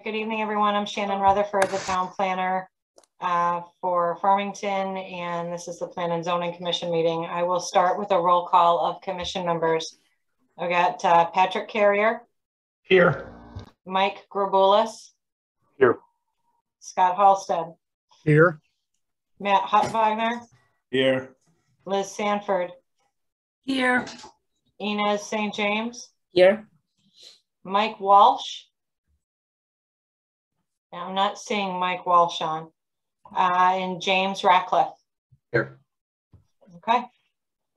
Good evening, everyone. I'm Shannon Rutherford, the town planner for Farmington, and this is the Plan and Zoning Commission meeting. I will start with a roll call of commission members. I've got Patrick Carrier. Here. Mike Graboulas. Here. Scott Halstead. Here. Matt Hutwagner. Here. Liz Sanford. Here. Inez St. James. Here. Mike Walsh. I'm not seeing Mike Walsh on. And James Ratcliffe. Here. Okay.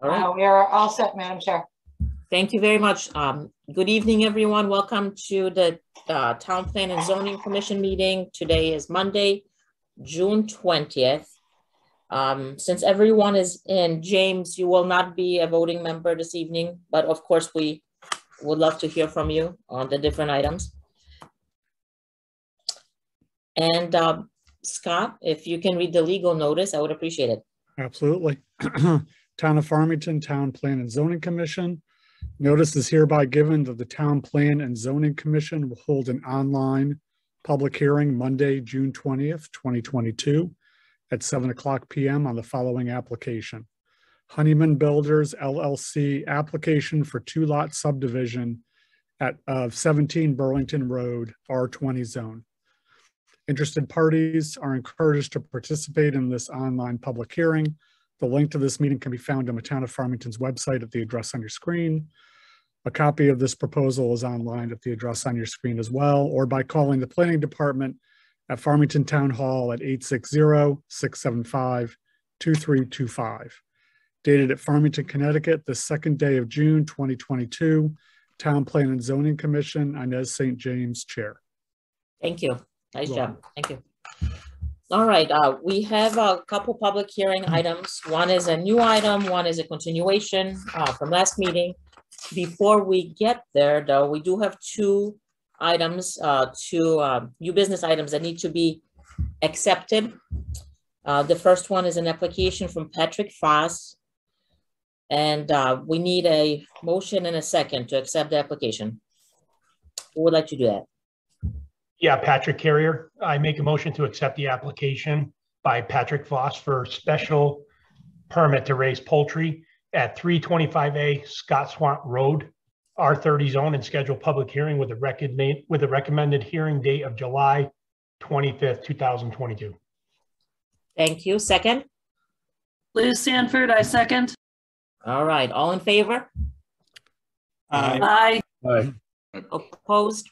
All right. We are all set, Madam Chair. Thank you very much. Good evening, everyone. Welcome to the Town Plan and Zoning Commission meeting. Today is Monday, June 20th. Since everyone is in, James, you will not be a voting member this evening, but of course we would love to hear from you on the different items. And Scott, if you can read the legal notice, I would appreciate it. Absolutely. Town of Farmington, Town Plan and Zoning Commission. Notice is hereby given that the Town Plan and Zoning Commission will hold an online public hearing Monday, June 20th, 2022 at 7:00 p.m. on the following application. Honeyman Builders LLC application for 2-lot subdivision of 17 Burlington Road, R20 zone. Interested parties are encouraged to participate in this online public hearing. The link to this meeting can be found on the Town of Farmington's website at the address on your screen. A copy of this proposal is online at the address on your screen as well, or by calling the planning department at Farmington Town Hall at 860-675-2325. Dated at Farmington, Connecticut, the 2nd day of June, 2022. Town Plan and Zoning Commission, Inez St. James, Chair. Thank you. Nice job. Thank you. All right. We have a couple public hearing items. One is a new item. One is a continuation from last meeting. Before we get there, though, we do have two items, new business items that need to be accepted. The first one is an application from Patrick Foss, and we need a motion and a second to accept the application. Who would like to do that? Yeah, Patrick Carrier. I make a motion to accept the application by Patrick Foss for special permit to raise poultry at 325A Scott Swamp Road, R30 zone, and schedule public hearing with a recommended hearing date of July 25th, 2022. Thank you. Second? Liz Sanford, I second. All right. All in favor? Aye. Aye. Opposed?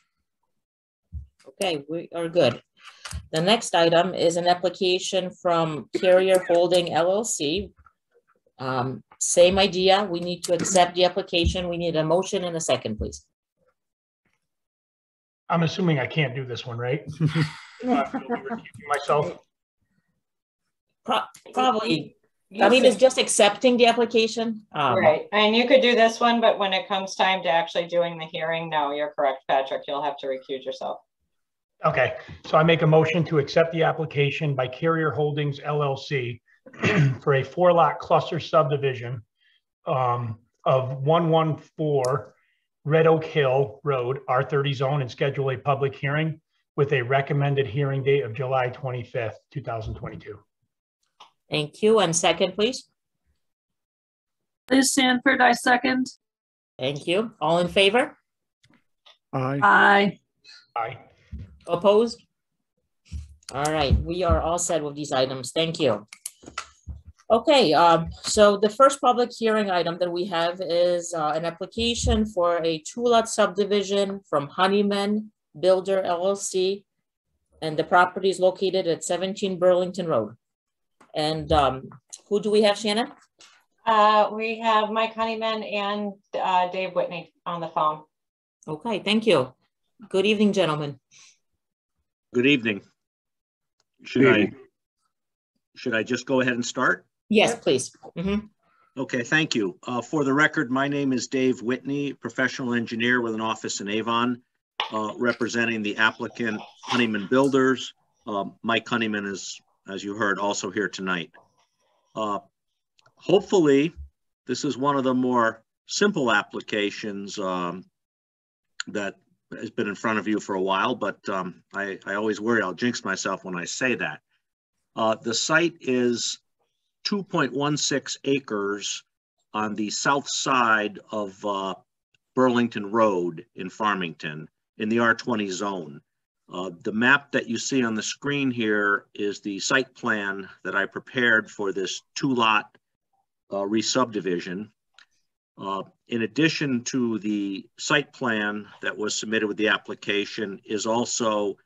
Okay, we are good. The next item is an application from Carrier Holding LLC. Same idea. We need to accept the application. We need a motion and a second, please. I'm assuming I can't do this one, right? Myself. Probably. I mean, it's just accepting the application. Right. And you could do this one, but when it comes time to actually doing the hearing, no, you're correct, Patrick. You'll have to recuse yourself. Okay. So I make a motion to accept the application by Carrier Holdings LLC for a 4-lot cluster subdivision of 114 Red Oak Hill Road, R30 zone, and schedule a public hearing with a recommended hearing date of July 25th, 2022. Thank you. And second, please. Liz Sanford, I second. Thank you. All in favor? Aye. Aye. Aye. Opposed? All right. We are all set with these items. Thank you. Okay, so the first public hearing item that we have is an application for a 2-lot subdivision from Honeyman Builder LLC, and the property is located at 17 Burlington Road. And who do we have, Shannon? We have Mike Honeyman and Dave Whitney on the phone. Okay, thank you. Good evening, gentlemen. Good evening. Should I just go ahead and start? Yes, please. Mm-hmm. Okay, thank you. For the record, my name is Dave Whitney, professional engineer with an office in Avon, representing the applicant Honeyman Builders. Mike Honeyman is, as you heard, also here tonight. Hopefully, this is one of the more simple applications that has been in front of you for a while, but I always worry I'll jinx myself when I say that. The site is 2.16 acres on the south side of Burlington Road in Farmington in the R20 zone. The map that you see on the screen here is the site plan that I prepared for this 2-lot re-subdivision. In addition to the site plan that was submitted with the application is also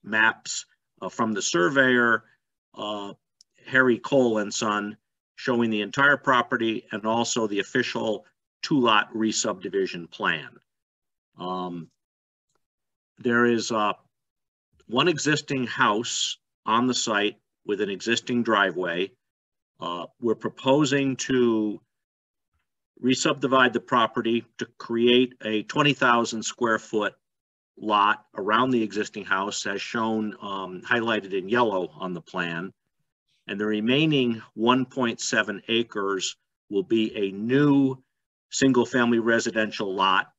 maps from the surveyor, Harry Cole and Son, showing the entire property and also the official 2-lot re-subdivision plan. There is one existing house on the site with an existing driveway. We're proposing to re-subdivide the property to create a 20,000 square foot lot around the existing house as shown highlighted in yellow on the plan. And the remaining 1.7 acres will be a new single-family residential lot.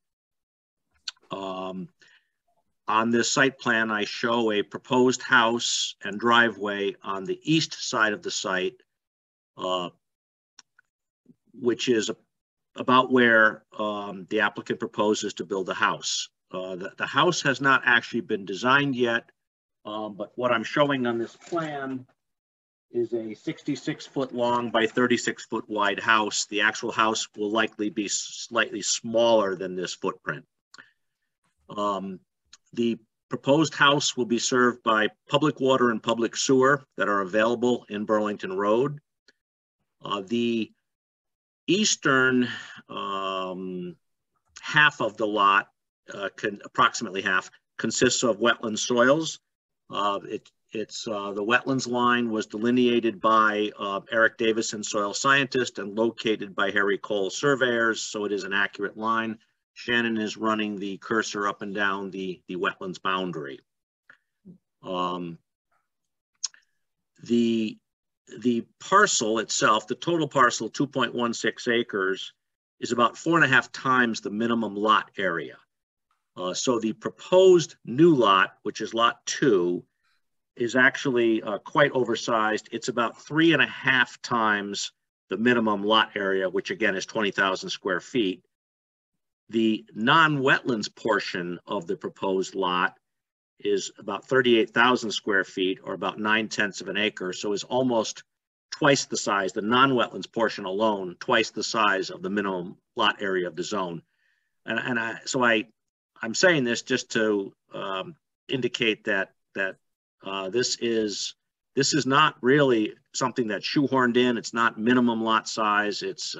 On this site plan, I show a proposed house and driveway on the east side of the site, which is about where the applicant proposes to build a house. The house has not actually been designed yet, but what I'm showing on this plan is a 66-foot long by 36-foot wide house. The actual house will likely be slightly smaller than this footprint. The proposed house will be served by public water and public sewer that are available in Burlington Road. The eastern half of the lot, approximately half, consists of wetland soils. The wetlands line was delineated by Eric Davison, soil scientist, and located by Harry Cole surveyors, so it is an accurate line. Shannon is running the cursor up and down the wetlands boundary. The parcel itself, the total parcel, 2.16 acres, is about 4.5 times the minimum lot area. So the proposed new lot, which is lot 2, is actually quite oversized. It's about 3.5 times the minimum lot area, which again is 20,000 square feet. The non-wetlands portion of the proposed lot is about 38,000 square feet, or about 9/10 of an acre. So is almost twice the size, the non-wetlands portion alone, twice the size of the minimum lot area of the zone. So I'm saying this just to indicate that this is not really something that's shoehorned in. It's not minimum lot size. It's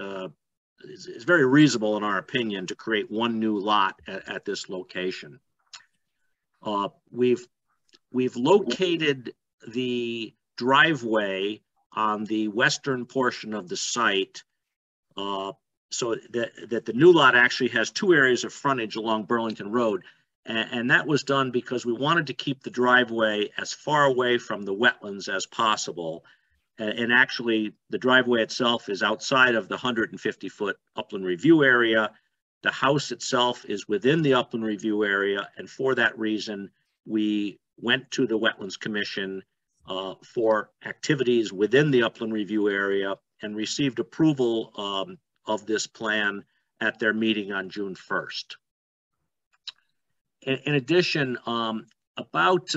very reasonable in our opinion to create one new lot at this location. We've located the driveway on the western portion of the site so that the new lot actually has 2 areas of frontage along Burlington Road. And that was done because we wanted to keep the driveway as far away from the wetlands as possible. And actually, the driveway itself is outside of the 150-foot upland review area. The house itself is within the upland review area. And for that reason, we went to the Wetlands Commission for activities within the upland review area and received approval of this plan at their meeting on June 1st. In addition, about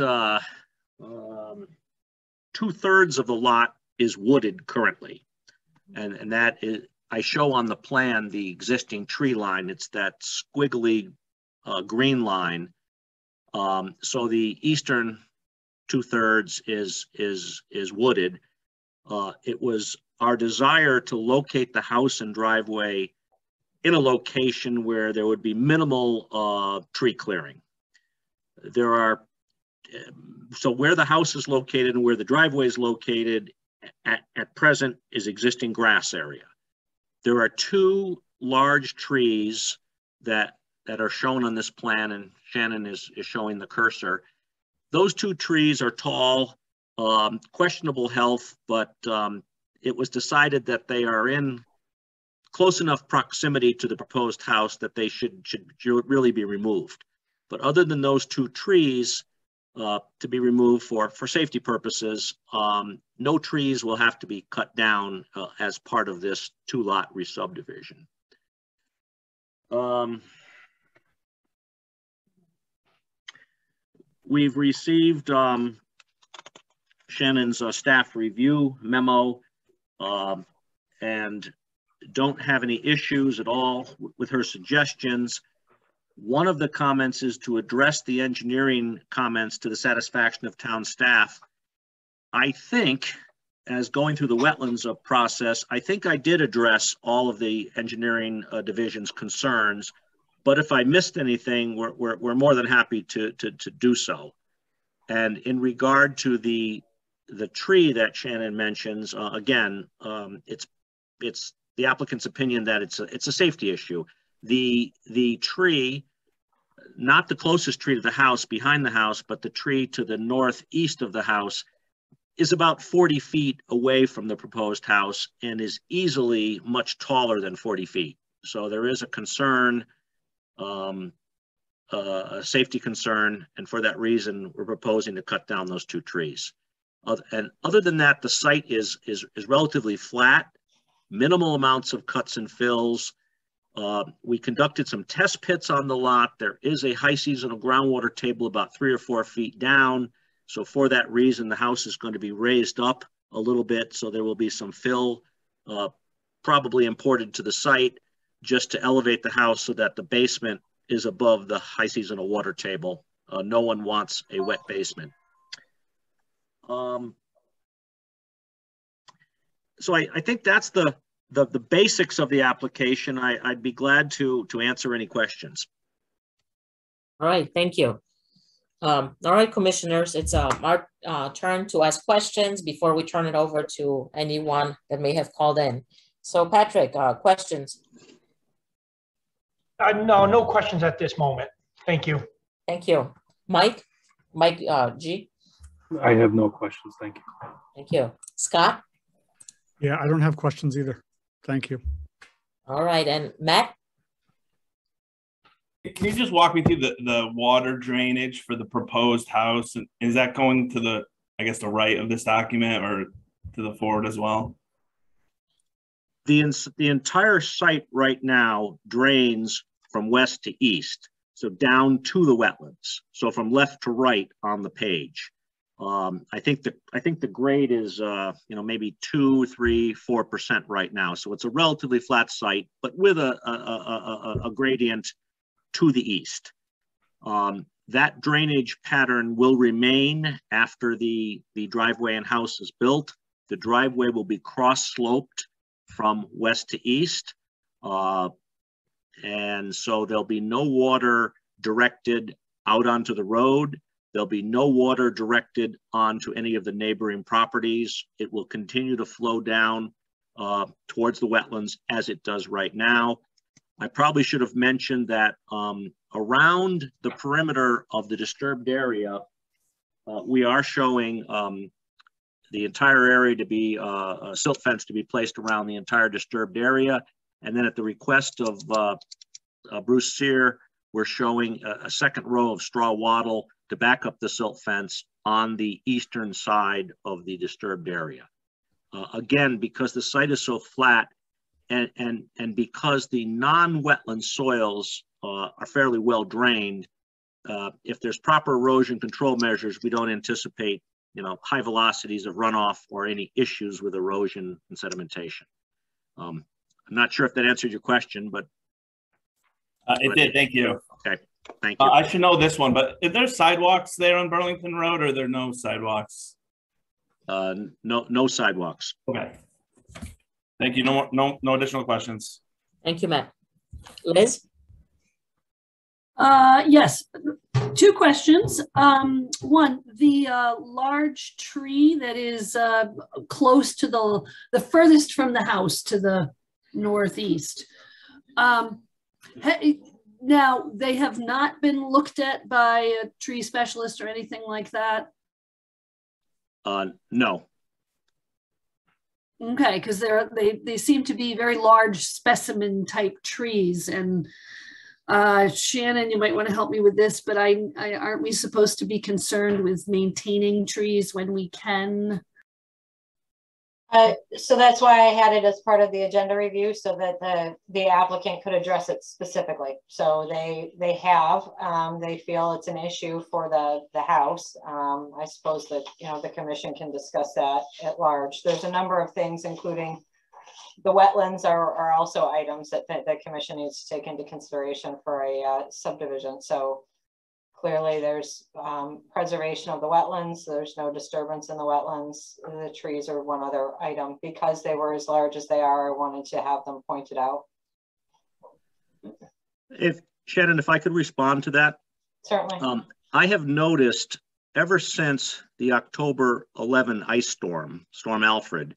2/3 of the lot is wooded currently. And that is, I show on the plan the existing tree line. It's that squiggly green line. So the eastern 2/3 is wooded. It was our desire to locate the house and driveway in a location where there would be minimal tree clearing. So where the house is located and where the driveway is located at present is existing grass area. There are 2 large trees that are shown on this plan, and Shannon is showing the cursor. Those 2 trees are tall, questionable health, but it was decided that they are in close enough proximity to the proposed house that they should really be removed. But other than those 2 trees to be removed for safety purposes, no trees will have to be cut down as part of this 2-lot re-subdivision. We've received Shannon's staff review memo and don't have any issues at all with her suggestions. One of the comments is to address the engineering comments to the satisfaction of town staff. I think, as going through the wetlands process, I think I did address all of the engineering division's concerns, but if I missed anything, we're more than happy to do so. And in regard to the tree that Shannon mentions, again, it's the applicant's opinion that it's a safety issue. The tree, not the closest tree to the house behind the house, but the tree to the northeast of the house is about 40 feet away from the proposed house and is easily much taller than 40 feet. So there is a concern, a safety concern, and for that reason, we're proposing to cut down those 2 trees. And other than that, the site is relatively flat, minimal amounts of cuts and fills. We conducted some test pits on the lot. There is a high seasonal groundwater table about 3 or 4 feet down. So for that reason, the house is going to be raised up a little bit. So there will be some fill probably imported to the site just to elevate the house so that the basement is above the high seasonal water table. No one wants a wet basement. So I think that's the basics of the application. I'd be glad to answer any questions. All right, thank you. All right, commissioners, it's our turn to ask questions before we turn it over to anyone that may have called in. So Patrick, questions? No questions at this moment. Thank you. Thank you. Mike G? I have no questions. Thank you. Thank you. Scott? Yeah, I don't have questions either. Thank you. All right, and Matt? Can you just walk me through the water drainage for the proposed house? Is that going to the, I guess, the right of this document or to the forward as well? The entire site right now drains from west to east, so down to the wetlands. So from left to right on the page. I think the grade is maybe 2, 3, 4% right now. So it's a relatively flat site, but with a gradient to the east. That drainage pattern will remain after the driveway and house is built. The driveway will be cross-sloped from west to east. And so there'll be no water directed out onto the road. There'll be no water directed onto any of the neighboring properties. It will continue to flow down towards the wetlands as it does right now. I probably should have mentioned that around the perimeter of the disturbed area, we are showing the entire area to be a silt fence to be placed around the entire disturbed area. And then at the request of Bruce Sear, we're showing a second row of straw wattle to back up the silt fence on the eastern side of the disturbed area. Again, because the site is so flat and because the non-wetland soils are fairly well drained, if there's proper erosion control measures, we don't anticipate high velocities of runoff or any issues with erosion and sedimentation. I'm not sure if that answered your question, but it did. Thank you. Okay, thank you. I should know this one, but is there sidewalks there on Burlington Road, or are there no sidewalks? No sidewalks. Okay. Thank you. No additional questions. Thank you, Matt. Liz? Yes, 2 questions. One, the large tree that is close to the furthest from the house to the northeast. Now, they have not been looked at by a tree specialist or anything like that? No. Okay, because they seem to be very large specimen type trees. And Shannon, you might want to help me with this, but aren't we supposed to be concerned with maintaining trees when we can? So that's why I had it as part of the agenda review, so that the applicant could address it specifically. So they feel it's an issue for the house. I suppose that, you know, the commission can discuss that at large. There's a number of things, including the wetlands are also items that the commission needs to take into consideration for a subdivision. So clearly there's preservation of the wetlands. There's no disturbance in the wetlands. The trees are one other item. Because they were as large as they are, I wanted to have them pointed out. Shannon, if I could respond to that. Certainly. I have noticed ever since the October 11 ice storm, Storm Alfred,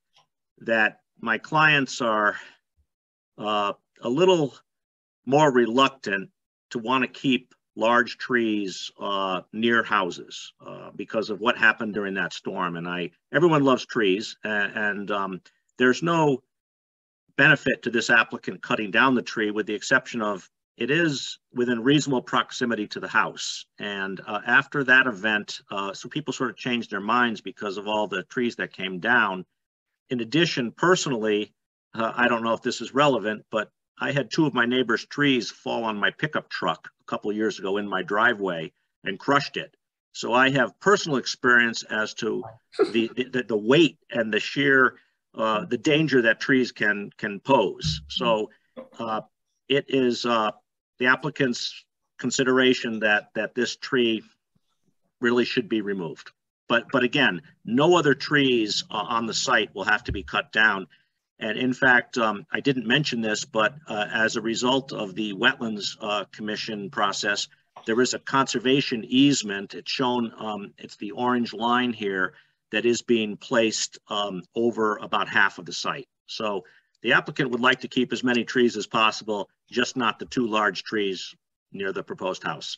that my clients are a little more reluctant to want to keep large trees near houses because of what happened during that storm. And everyone loves trees, and there's no benefit to this applicant cutting down the tree, with the exception of it is within reasonable proximity to the house. And after that event, so people sort of changed their minds because of all the trees that came down. In addition, personally, I don't know if this is relevant, but I had two of my neighbor's trees fall on my pickup truck a couple of years ago in my driveway and crushed it. So I have personal experience as to the weight and the sheer the danger that trees can pose. So it is the applicant's consideration that this tree really should be removed. But again, no other trees on the site will have to be cut down. And in fact, I didn't mention this, but as a result of the Wetlands Commission process, there is a conservation easement. It's shown, it's the orange line here, that is being placed over about half of the site. So the applicant would like to keep as many trees as possible, just not the two large trees near the proposed house.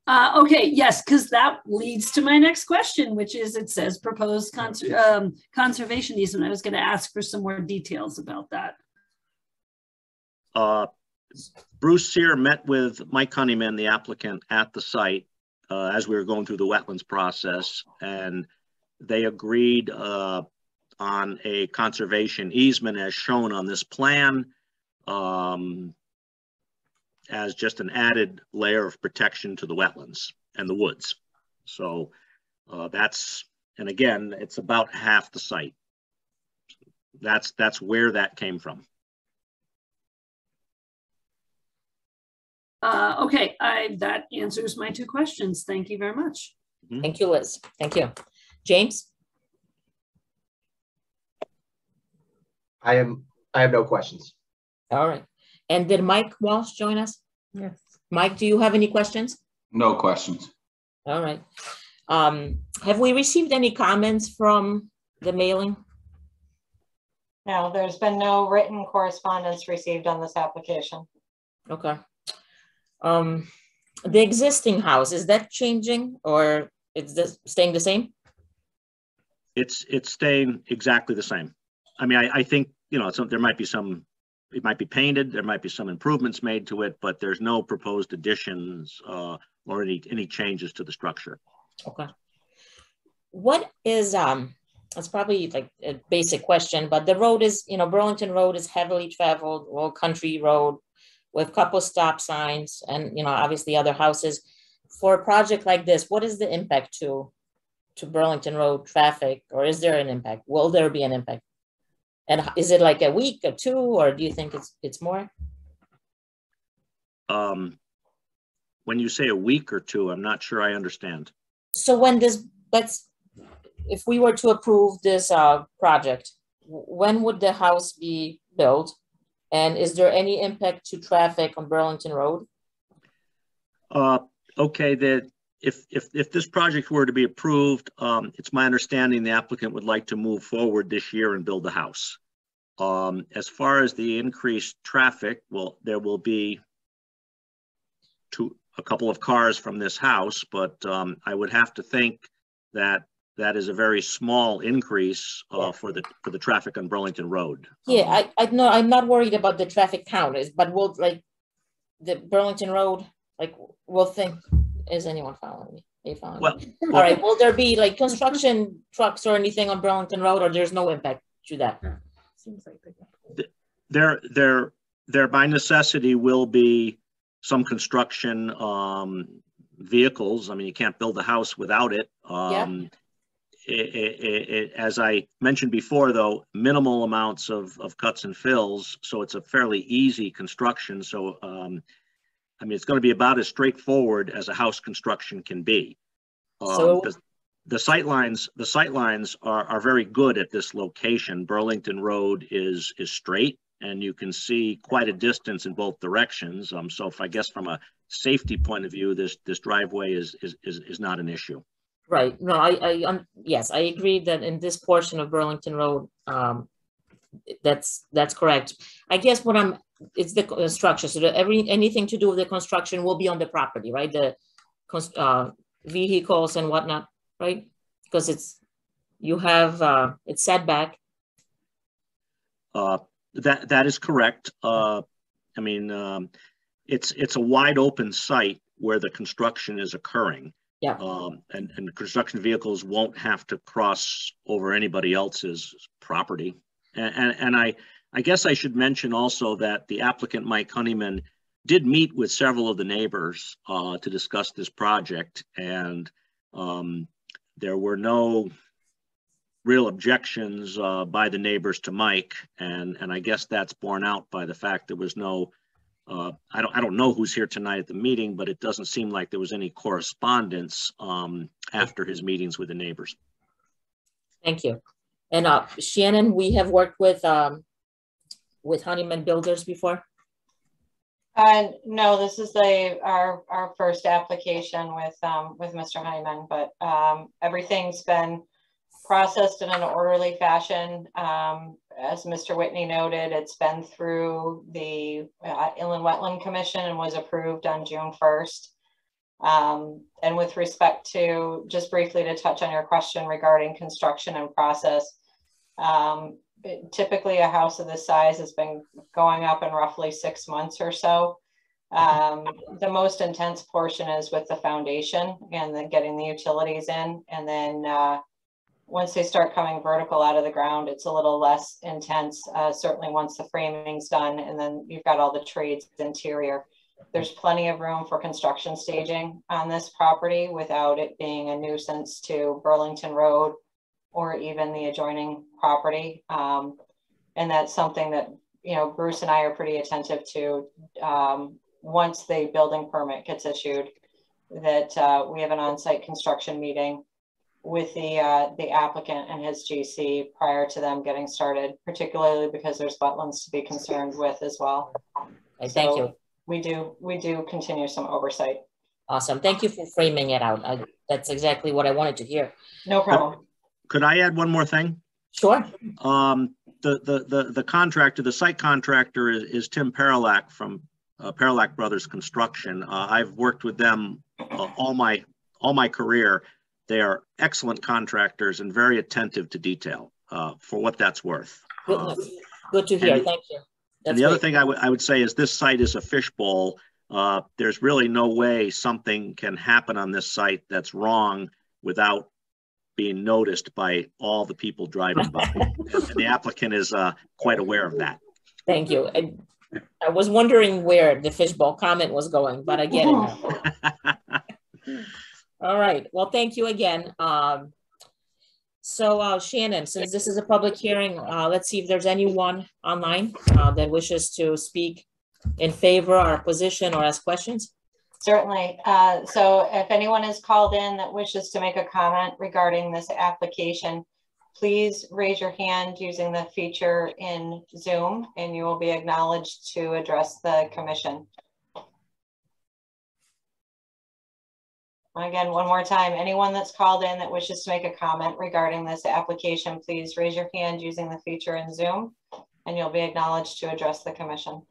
Okay, yes, because that leads to my next question, which is, it says proposed conservation easement. I was going to ask for some more details about that. Bruce Sear met with Mike Honeyman, the applicant, at the site as we were going through the wetlands process, and they agreed on a conservation easement as shown on this plan, as just an added layer of protection to the wetlands and the woods. So that's, and again, it's about half the site. That's where that came from. Okay, that answers my two questions. Thank you very much. Mm-hmm. Thank you, Liz. Thank you. James? I have no questions. All right. And did Mike Walsh join us? Yes. Mike, do you have any questions? No questions. All right. Have we received any comments from the mailing? No, there's been no written correspondence received on this application. Okay. The existing house, is that changing or it's staying the same? It's staying exactly the same. I mean, I think, you know, there might be some, it might be painted, there might be some improvements made to it, but there's no proposed additions or any changes to the structure. Okay. What is, that's probably like a basic question, but the road is, you know, Burlington Road is heavily traveled, old country road with a couple stop signs and, you know, obviously other houses. For a project like this, what is the impact to Burlington Road traffic, or is there an impact? Will there be an impact? And is it like a week or two, or do you think it's more? When you say a week or two, I'm not sure I understand. So when if we were to approve this project, when would the house be built? And is there any impact to traffic on Burlington Road? Okay, if this project were to be approved, it's my understanding the applicant would like to move forward this year and build the house. As far as the increased traffic, well, there will be a couple of cars from this house, but I would have to think that that is a very small increase for the traffic on Burlington Road. Yeah, I'm not worried about the traffic count, but will like the Burlington Road, like will think, is anyone following me? Are you following me? All right, will there be like construction trucks or anything on Burlington Road, or there's no impact to that? Seems like there by necessity will be some construction vehicles. I mean, you can't build a house without it. As I mentioned before, though, minimal amounts of cuts and fills, so it's a fairly easy construction. So, I mean, it's going to be about as straightforward as a house construction can be. The sight lines are very good at this location. Burlington Road is straight, and you can see quite a distance in both directions. So, if I guess from a safety point of view, this driveway is not an issue. Right. No, yes, I agree that in this portion of Burlington Road, that's correct. I guess it's the construction. So anything to do with the construction will be on the property, right? The vehicles and whatnot, right? Because it's set back. That is correct. I mean, it's a wide open site where the construction is occurring. Yeah. And construction vehicles won't have to cross over anybody else's property. And I guess I should mention also that the applicant, Mike Honeyman, did meet with several of the neighbors to discuss this project, and there were no real objections by the neighbors to Mike, and I guess that's borne out by the fact there was no I don't know who's here tonight at the meeting, but it doesn't seem like there was any correspondence after his meetings with the neighbors. Thank you. And Shannon, we have worked with Honeyman Builders before? No, this is our first application with Mr. Honeyman, but everything's been processed in an orderly fashion. As Mr. Whitney noted, it's been through the Inland Wetland Commission and was approved on June 1st. And with respect to, just briefly to touch on your question regarding construction and process, typically a house of this size has been going up in roughly 6 months or so. The most intense portion is with the foundation and then getting the utilities in, and then once they start coming vertical out of the ground, it's a little less intense, certainly once the framing's done, and then you've got all the trades interior. There's plenty of room for construction staging on this property without it being a nuisance to Burlington Road or even the adjoining property. And that's something that, you know, Bruce and I are pretty attentive to once the building permit gets issued, that we have an on-site construction meeting with the applicant and his GC prior to them getting started, particularly because there's wetlands to be concerned with as well. Thank you. We do continue some oversight. Awesome. Thank you for framing it out. That's exactly what I wanted to hear. No problem. Could I add one more thing? Sure. The contractor, the site contractor is Tim Paralak from Paralak Brothers Construction. I've worked with them all my career. They are excellent contractors and very attentive to detail for what that's worth. Good to hear. Thank you. And the other thing I would say is this site is a fishbowl. There's really no way something can happen on this site that's wrong without being noticed by all the people driving by. And the applicant is quite aware of that. Thank you. I was wondering where the fishbowl comment was going, but I get it now. All right. Well, thank you again. So Shannon, since this is a public hearing, let's see if there's anyone online that wishes to speak in favor or opposition or ask questions. Certainly. So if anyone is called in that wishes to make a comment regarding this application, please raise your hand using the feature in Zoom and you will be acknowledged to address the commission. Again, one more time, anyone that's called in that wishes to make a comment regarding this application, please raise your hand using the feature in Zoom and you'll be acknowledged to address the commission.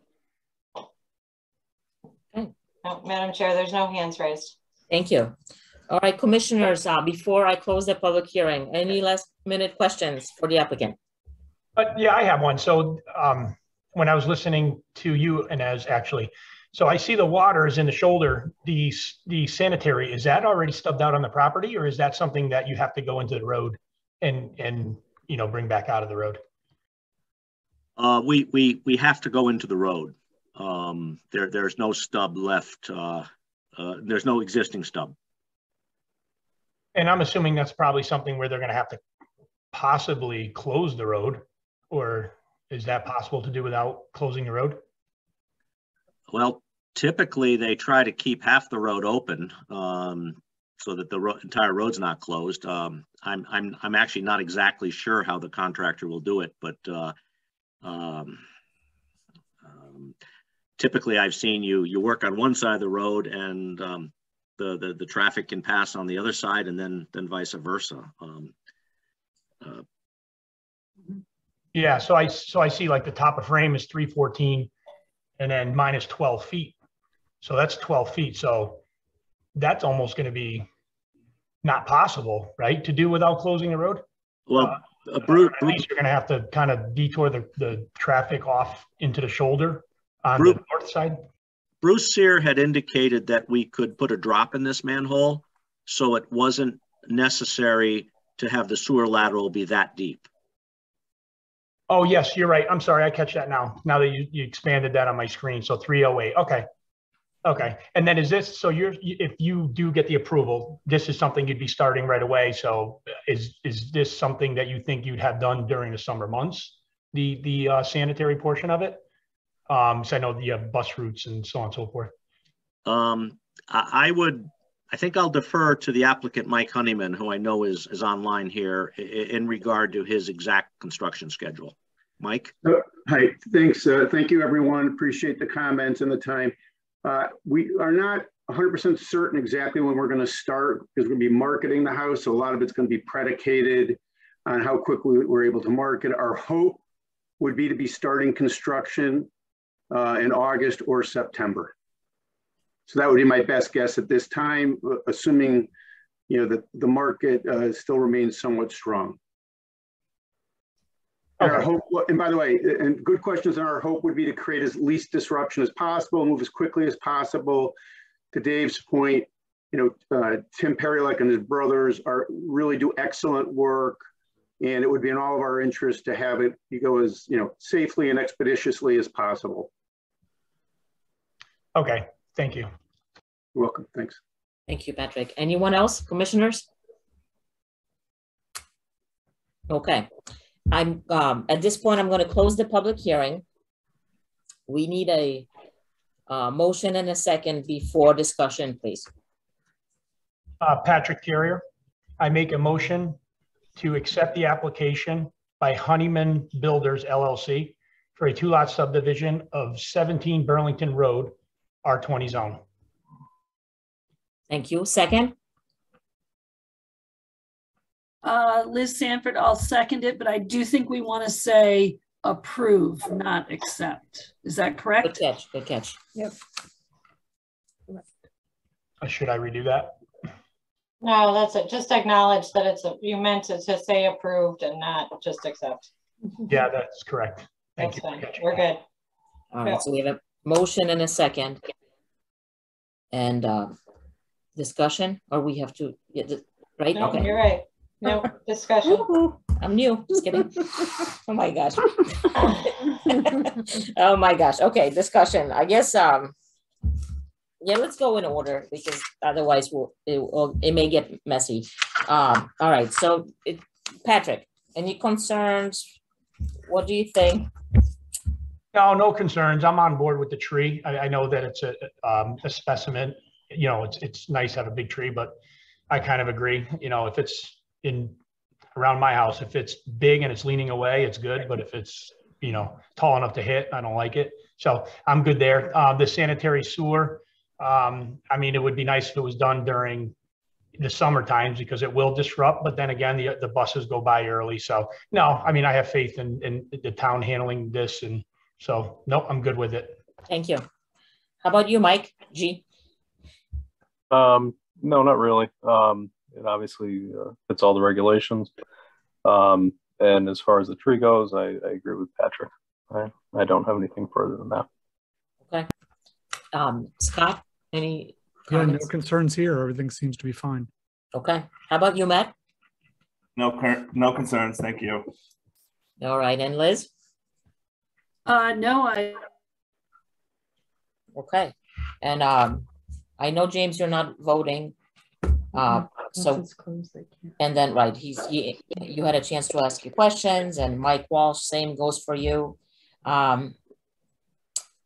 Okay. No, Madam Chair, there's no hands raised. Thank you. All right, commissioners, before I close the public hearing, any last minute questions for the applicant? Yeah, I have one. So when I was listening to you and so I see the water is in the shoulder, the sanitary, is that already stubbed out on the property, or is that something that you have to go into the road and bring back out of the road? We have to go into the road. There's no stub left. There's no existing stub. And I'm assuming that's probably something where they're going to have to possibly close the road, or is that possible to do without closing the road? Well, typically they try to keep half the road open so that the entire road's not closed. I'm actually not exactly sure how the contractor will do it, but typically I've seen you work on one side of the road and the traffic can pass on the other side, and then vice versa. Yeah, so I see like the top of frame is 314 and then minus 12 feet. So that's 12 feet. So that's almost going to be not possible, right, to do without closing the road? Well, Bruce, at least you're going to have to kind of detour the traffic off into the shoulder on the north side. Bruce Sear had indicated that we could put a drop in this manhole, so it wasn't necessary to have the sewer lateral be that deep. Oh, yes, you're right. I'm sorry. I catch that now. Now that you expanded that on my screen. So 308. Okay. Okay. And then is this, so if you do get the approval, this is something you'd be starting right away. So is this something that you think you'd have done during the summer months, the sanitary portion of it? So I know the bus routes and so on and so forth. I think I'll defer to the applicant, Mike Honeyman, who I know is online here, in regard to his exact construction schedule. Mike? Hi, thanks. Thank you, everyone. Appreciate the comments and the time. We are not 100% certain exactly when we're going to start, because we're going to be marketing the house. So a lot of it's going to be predicated on how quickly we're able to market. Our hope would be to be starting construction in August or September. So that would be my best guess at this time, assuming that the market still remains somewhat strong. And our hope, and by the way, and good questions, and our hope would be to create as least disruption as possible, move as quickly as possible. To Dave's point, Tim Perilak and his brothers really do excellent work, and it would be in all of our interest to have it go as safely and expeditiously as possible. Okay, thank you. You're welcome. Thanks. Thank you, Patrick. Anyone else, commissioners? Okay. I'm at this point, I'm going to close the public hearing. We need a motion and a second before discussion, please. Patrick Carrier, I make a motion to accept the application by Honeyman Builders LLC for a 2-lot subdivision of 17 Burlington Road, R20 zone. Thank you. Second? Liz Sanford, I'll second it, but I do think we want to say approve, not accept. Is that correct? Good catch. Good catch. Yep. Should I redo that? No, that's it. Just acknowledge that you meant it to say approved and not just accept. Yeah, that's correct. Thank you. Fine. We're good. All right, so we have a motion and a second. And discussion, or we have to, right? No, okay. You're right. No discussion. I'm new, just kidding. Oh my gosh. Oh my gosh. Okay, discussion. I guess, yeah, let's go in order because otherwise it may get messy. All right, so Patrick, any concerns? What do you think? No concerns. I'm on board with the tree. I know that it's a specimen. It's nice to have a big tree, but I kind of agree. If it's around my house, if it's big and it's leaning away, it's good. But if it's, tall enough to hit, I don't like it. So I'm good there. The sanitary sewer, it would be nice if it was done during the summer times because it will disrupt, but then again, the buses go by early. So no, I have faith in the town handling this. And so, no, I'm good with it. Thank you. How about you, Mike G? No, not really. It obviously fits all the regulations. And as far as the tree goes, I agree with Patrick. I don't have anything further than that. Okay. Scott, any Yeah, no comments? concerns here. Everything seems to be fine. Okay. How about you, Matt? No concerns. Thank you. All right. And Liz? No, Okay. And I know, James, you're not voting. So, and then, right, you had a chance to ask your questions, and Mike Walsh, same goes for you.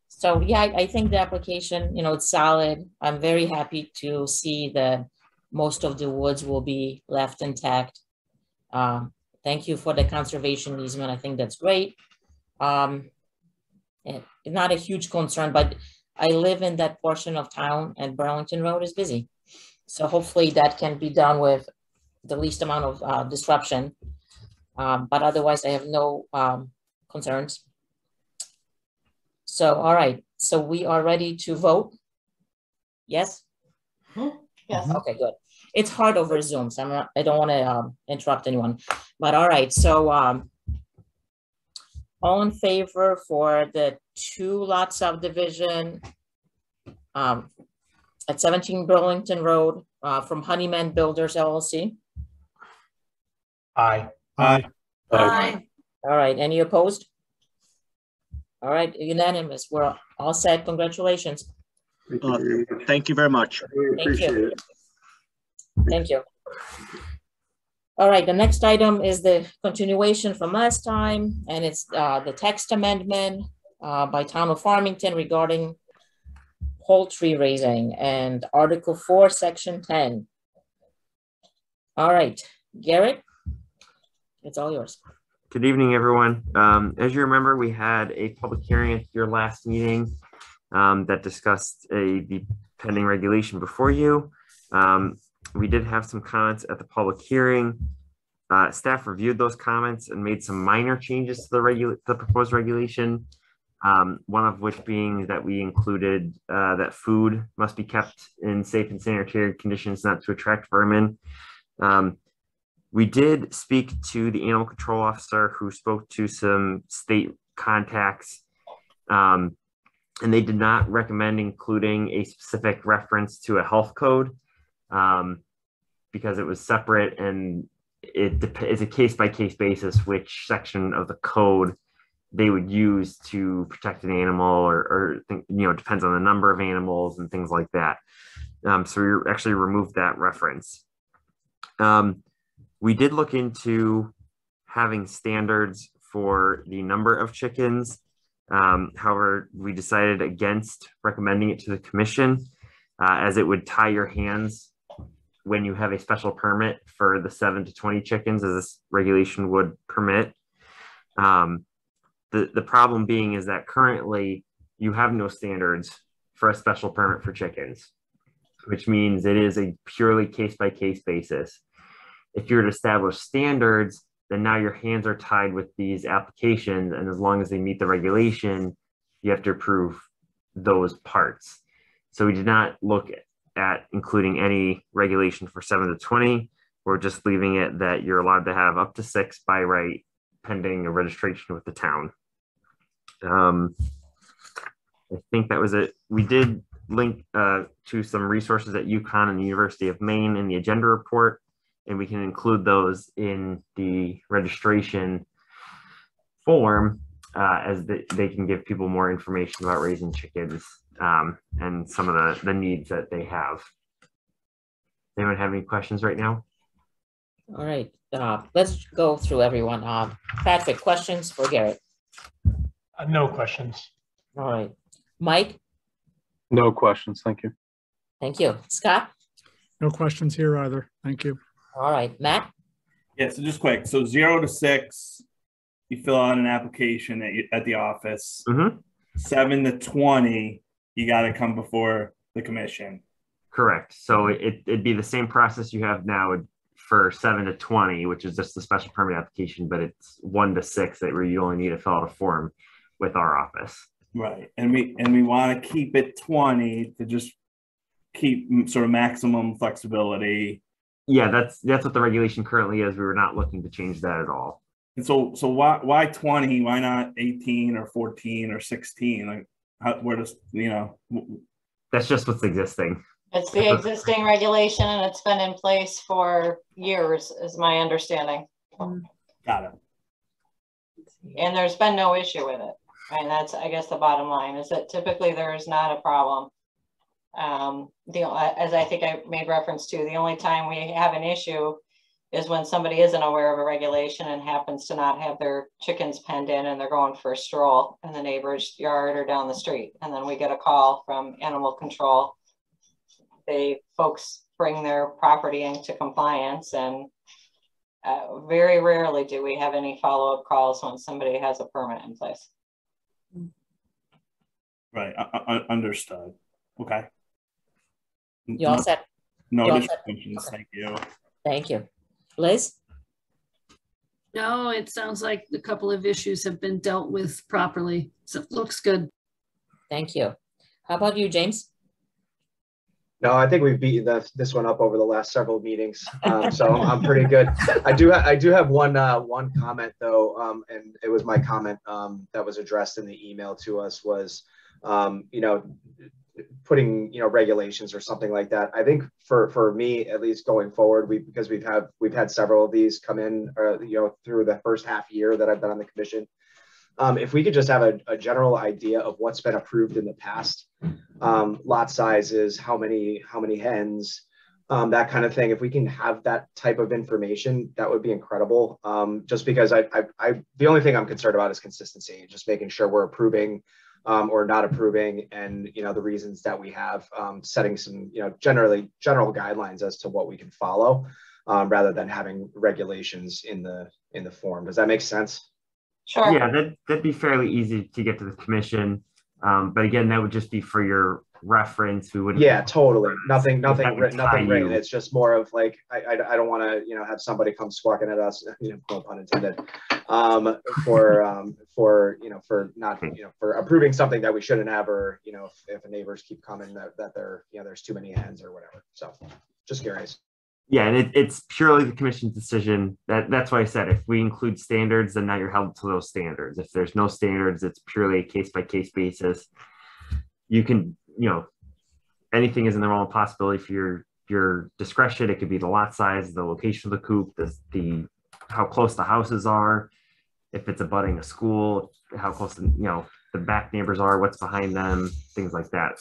So yeah, I think the application, it's solid. I'm very happy to see that most of the woods will be left intact. Thank you for the conservation easement. I think that's great. Not a huge concern, but I live in that portion of town and Burlington Road is busy. So hopefully that can be done with the least amount of disruption. But otherwise I have no concerns. So, all right. So we are ready to vote. Yes? Yes. Okay, good. It's hard over Zoom, so I don't want to interrupt anyone. But all right, so all in favor for the 2-lot subdivision at 17 Burlington Road from Honeyman Builders LLC? Aye. Aye. Aye. All right, any opposed? All right, unanimous. We're all set. Congratulations. Thank you very much. We appreciate it. Thank you. All right, the next item is the continuation from last time, and it's the text amendment by Town of Farmington regarding poultry raising and Article 4, Section 10. All right, Garrett, it's all yours. Good evening, everyone. As you remember, we had a public hearing at your last meeting that discussed the pending regulation before you. We did have some comments at the public hearing. Staff reviewed those comments and made some minor changes to the proposed regulation. One of which being that we included that food must be kept in safe and sanitary conditions not to attract vermin. We did speak to the animal control officer who spoke to some state contacts, and they did not recommend including a specific reference to a health code because it was separate and it is a case-by-case basis which section of the code they would use to protect an animal or depends on the number of animals and things like that. So we actually removed that reference. We did look into having standards for the number of chickens. However, we decided against recommending it to the commission as it would tie your hands when you have a special permit for the 7 to 20 chickens as this regulation would permit. The problem being is that currently you have no standards for a special permit for chickens, which means it is a purely case-by-case basis. If you were to establish standards, then now your hands are tied with these applications, and as long as they meet the regulation, you have to approve those parts. So we did not look at including any regulation for 7 to 20. We're just leaving it that you're allowed to have up to 6 by right, pending a registration with the town. I think that was it. We did link to some resources at UConn and the University of Maine in the agenda report, and we can include those in the registration form as they can give people more information about raising chickens and some of the needs that they have. Anyone have any questions right now? All right, let's go through everyone. Patrick, questions for Garrett? No questions. All right, Mike? No questions. Thank you. Thank you. Scott? No questions here either. Thank you. All right, Matt? Yeah, so just quick. So 0 to 6, you fill out an application at the office. 7 to 20, you got to come before the commission. Correct. So it'd be the same process you have now for 7 to 20, which is just the special permit application, but it's 1 to 6 that where you only need to fill out a form with our office. Right. And we want to keep it 20 to just keep sort of maximum flexibility. Yeah, that's what the regulation currently is. We were not looking to change that at all. And so why 20? Why not 18 or 14 or 16? Like, where does, you know? That's just what's existing. It's the existing regulation, and it's been in place for years, is my understanding. Got it. And there's been no issue with it. And that's, I guess, the bottom line is that typically there is not a problem. As I think I made reference to, the only time we have an issue is when somebody isn't aware of a regulation and happens to not have their chickens penned in and they're going for a stroll in the neighbor's yard or down the street. And then we get a call from animal control. Folks bring their property into compliance, and very rarely do we have any follow-up calls when somebody has a permit in place. Right, understood. Okay. You all set? No You all additional set? questions. Okay. Thank you. Thank you. Liz? No, it sounds like a couple of issues have been dealt with properly. So it looks good. Thank you. How about you, James? No, I think we've beaten this one up over the last several meetings, so I'm pretty good. I do have one comment though, and it was my comment that was addressed in the email to us was, you know, putting, you know, regulations or something like that. I think for me, at least going forward, because we've had several of these come in, you know, through the first half year that I've been on the commission. If we could just have a general idea of what's been approved in the past, lot sizes, how many hens, that kind of thing. If we can have that type of information, that would be incredible. Just because the only thing I'm concerned about is consistency, just making sure we're approving or not approving, and, you know, the reasons that we have, setting some, you know, general guidelines as to what we can follow, rather than having regulations in the form. Does that make sense? Sure. Yeah, that'd be fairly easy to get to the commission. But again, that would just be for your reference. We wouldn't. Yeah, totally. Nothing written. You. It's just more of like, I don't want to, you know, have somebody come squawking at us, you know, no pun intended, for, you know, for not, you know, for approving something that we shouldn't have, or, you know, if the neighbors keep coming that they're, you know, there's too many hens or whatever. So just curious. Yeah, and it's purely the commission's decision. That's why I said if we include standards, then now you're held to those standards. If there's no standards, it's purely a case-by-case basis. You can, you know, anything is in the realm of possibility for your discretion. It could be the lot size, the location of the coop, the how close the houses are, if it's abutting a school, how close the back neighbors are, what's behind them, things like that.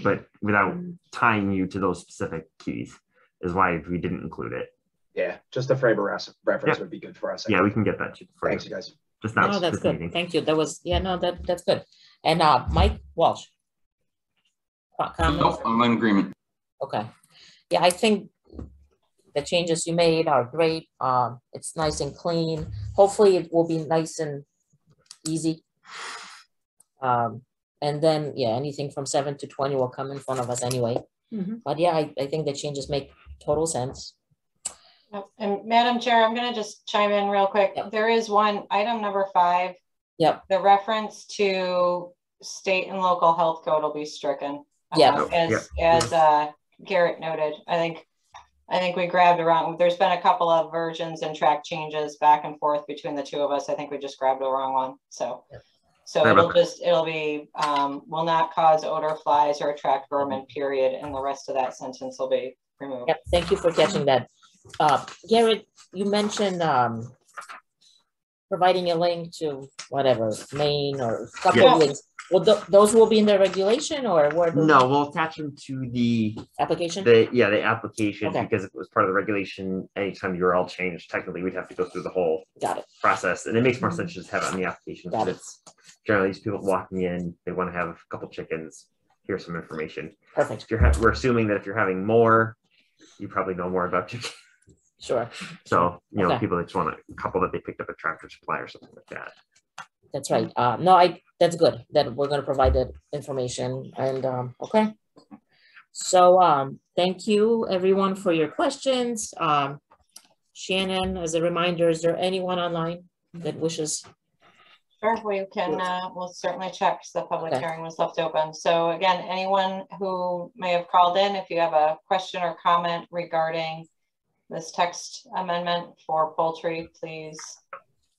But without tying you to those specific keys is why we didn't include it. Yeah, just the frame of reference would be good for us. Yeah, we can get that for Thanks, you guys. Just not. No, that's good. Meeting. Thank you. That was, that's good. And Mike Walsh. Nope, I'm in agreement. Okay. Yeah, I think the changes you made are great. It's nice and clean. Hopefully it will be nice and easy. And then, yeah, anything from 7 to 20 will come in front of us anyway. Mm-hmm. But yeah, I think the changes make total sense. And Madam Chair, I'm going to just chime in real quick. Yep. There is one item number 5. Yep. The reference to state and local health code will be stricken. Yeah. As Garrett noted, I think we grabbed around. There's been a couple of versions and track changes back and forth between the two of us. I think we just grabbed the wrong one. So it'll be will not cause odor, flies, or attract vermin, period. And the rest of that sentence will be removed. Yep. Thank you for catching that. Garrett, you mentioned providing a link to whatever, Maine or a couple of links. Well, those will be in the regulation, or where? No, we'll attach them to the application. The application, because if it was part of the regulation, anytime the URL changed, technically we'd have to go through the whole process, and it makes more sense to just have it on the application. But it's generally these people walking in, they want to have a couple chickens. Here's some information. Perfect. We're assuming that if you're having more, you probably know more about chickens. Sure. So people that just want a couple that they picked up at Tractor Supply or something like that. That's right. That's good that we're going to provide that information. And okay. So thank you everyone for your questions. Shannon, as a reminder, is there anyone online that wishes? Sure, we can, we'll certainly check, 'cause the public hearing was left open. So again, anyone who may have called in, if you have a question or comment regarding this text amendment for poultry, please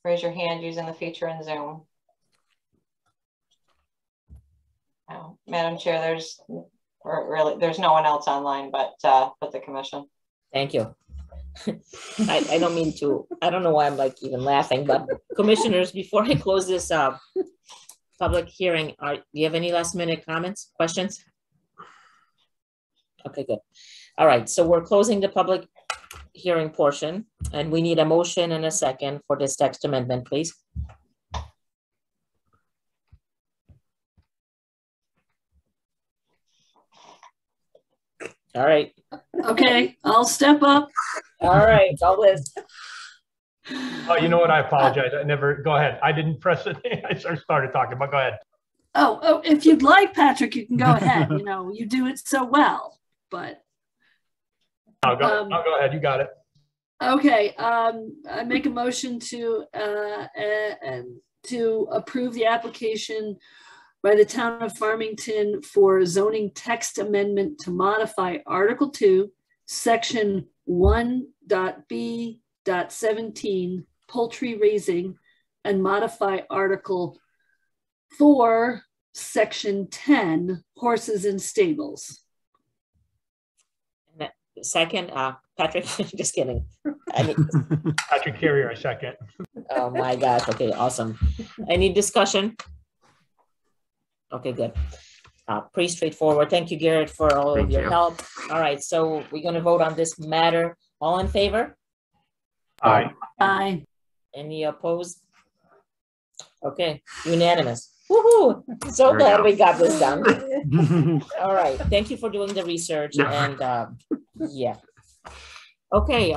raise your hand using the feature in Zoom. Madam Chair, there's no one else online but the commission. Thank you. I don't mean to, I don't know why I'm like even laughing, but commissioners, before I close this public hearing, do you have any last minute comments, questions? Okay, good. All right, so we're closing the public hearing portion, and we need a motion and a second for this text amendment, please. All right. Okay, I'll step up. All right, all this. Oh, you know what? I apologize. I never, go ahead. I didn't press it. I started talking, but go ahead. Oh, if you'd like, Patrick, you can go ahead. You know, you do it so well, but. I'll go ahead. You got it. Okay, I make a motion to approve the application by the town of Farmington for zoning text amendment to modify Article 2, Section 1.b.17, poultry raising, and modify Article 4, Section 10, horses and stables. Second, Patrick, just kidding. Patrick Carrier, I second. Oh my gosh, okay, awesome. Any discussion? Okay, good. Pretty straightforward. Thank you, Garrett, for all of your help. All right, so we're gonna vote on this matter. All in favor? Aye. Aye. Any opposed? Okay, unanimous. Woohoo! So glad we got this done. All right, thank you for doing the research and yeah. Okay,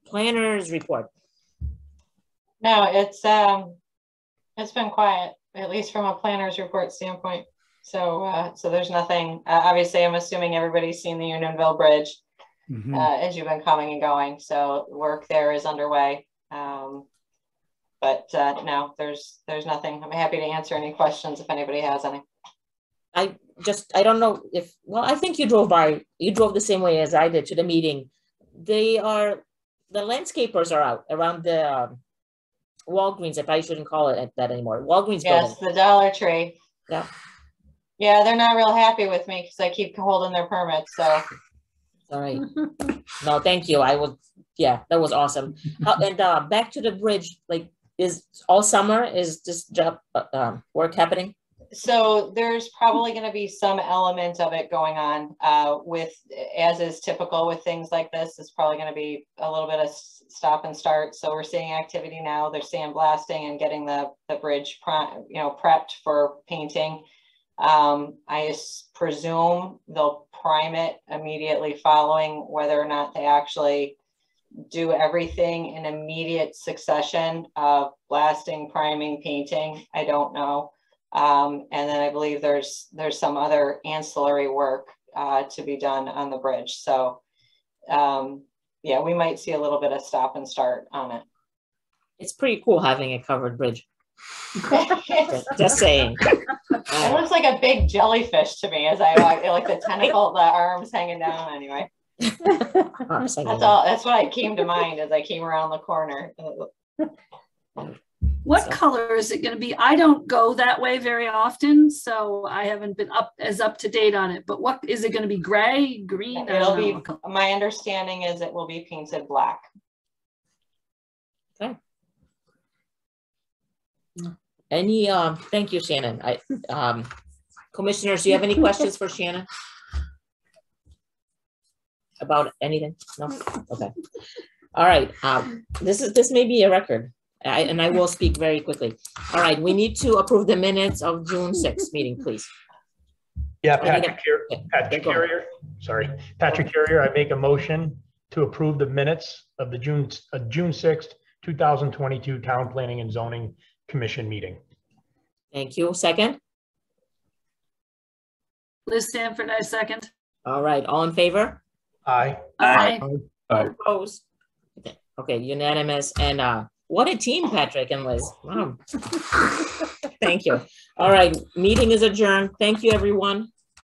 planners report. No, it's been quiet, at least from a planner's report standpoint. So so there's nothing. Obviously, I'm assuming everybody's seen the Unionville Bridge as you've been coming and going. So work there is underway. But no, there's nothing. I'm happy to answer any questions if anybody has any. I don't know if, well, I think you drove the same way as I did to the meeting. The landscapers are out around the Walgreens. I probably shouldn't call it that anymore. Walgreens. Yes, building. the Dollar Tree. Yeah. Yeah, they're not real happy with me because I keep holding their permits. So. All right. No, thank you. Yeah, that was awesome. And back to the bridge, like, is all summer, is this job work happening? So there's probably going to be some element of it going on with, as is typical with things like this, it's probably going to be a little bit of stop and start. So we're seeing activity now. They're sandblasting and getting the bridge prepped for painting. I presume they'll prime it immediately following. Whether or not they actually do everything in immediate succession of blasting, priming, painting, I don't know. And then I believe there's some other ancillary work to be done on the bridge. So yeah, we might see a little bit of stop and start on it. It's pretty cool having a covered bridge. Just saying. It looks like a big jellyfish to me as I walk, like the tentacle, the arms hanging down anyway. That's all. That's what came to mind as I came around the corner. What color is it going to be? I don't go that way very often, so I haven't been up to date on it. But what is it going to be? Gray, green? It'll be. My understanding is it will be painted black. Okay. Any thank you, Shannon. Commissioners, do you have any questions for Shannon about anything? No. Okay. All right. This may be a record. And I will speak very quickly. All right, we need to approve the minutes of June 6th meeting, please. Yeah, Patrick Carrier. Sorry, Patrick Carrier. I make a motion to approve the minutes of the June 6th, 2022 Town Planning and Zoning Commission meeting. Thank you. Second. Liz Sanford, I second. All right, all in favor? Aye. Aye. Aye. Opposed? Okay, unanimous. And what a team, Patrick and Liz. Wow. Thank you. All right, meeting is adjourned. Thank you, everyone.